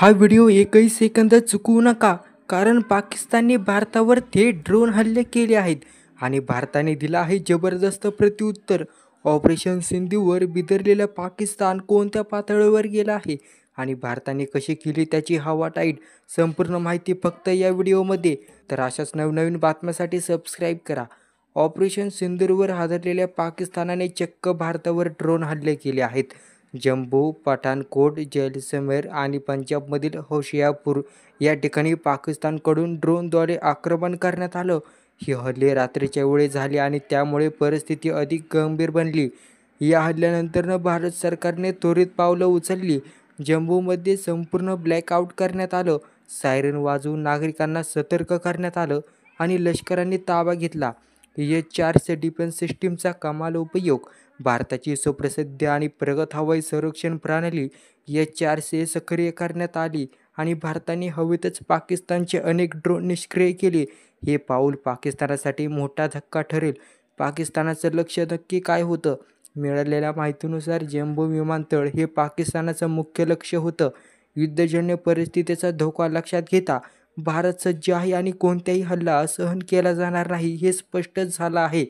हा व्हिडिओ एकही सेकंद चुकवू नका, कारण पाकिस्तानने भारतावर थेट ड्रोन हल्ले केले आहेत आणि भारताने दिला आहे जबरदस्त प्रत्युत्तर. ऑपरेशन सिंधूवर बिदरलेला पाकिस्तान कोणत्या पातळीवर गेला आहे आणि भारताने कशी केली त्याची हवा टाईट, संपूर्ण माहिती फक्त या व्हिडिओमध्ये. तर अशाच नवनवीन बातम्यांसाठी सबस्क्राईब करा. ऑपरेशन सिंदूरवर हादरलेल्या पाकिस्तानाने चक्क भारतावर ड्रोन हल्ले केले आहेत. जम्मू, पठाणकोट, जैसलमेर आणि पंजाबमधील होशियारपूर या ठिकाणी पाकिस्तानकडून ड्रोनद्वारे आक्रमण करण्यात आलं. हे हल्ले रात्रीच्या वेळी झाले आणि त्यामुळे परिस्थिती अधिक गंभीर बनली. या हल्ल्यानंतर भारत सरकारने त्वरित पावलं उचलली. जम्मूमध्ये संपूर्ण ब्लॅकआउट करण्यात आलं, सायरन वाजवून नागरिकांना सतर्क करण्यात आलं आणि लष्कराने ताबा घेतला. H-4 डिफेन्स सिस्टीमचा कमाल उपयोग. भारताची सुप्रसिद्ध आणि प्रगत हवाई संरक्षण प्रणाली H-4 सक्रिय करण्यात आली आणि भारताने हवेतच पाकिस्तानचे अनेक ड्रोन निष्क्रिय केले. हे पाऊल पाकिस्तानासाठी मोठा धक्का ठरेल. पाकिस्तानाचं लक्ष नक्की काय होतं? मिळालेल्या माहितीनुसार जम्मू विमानतळ हे पाकिस्तानाचं मुख्य लक्ष्य होतं. युद्धजन्य परिस्थितीचा धोका लक्षात घेता भारत सज्ज आहे आणि कोणताही हल्ला सहन केला जाणार नाही हे स्पष्ट झालं आहे.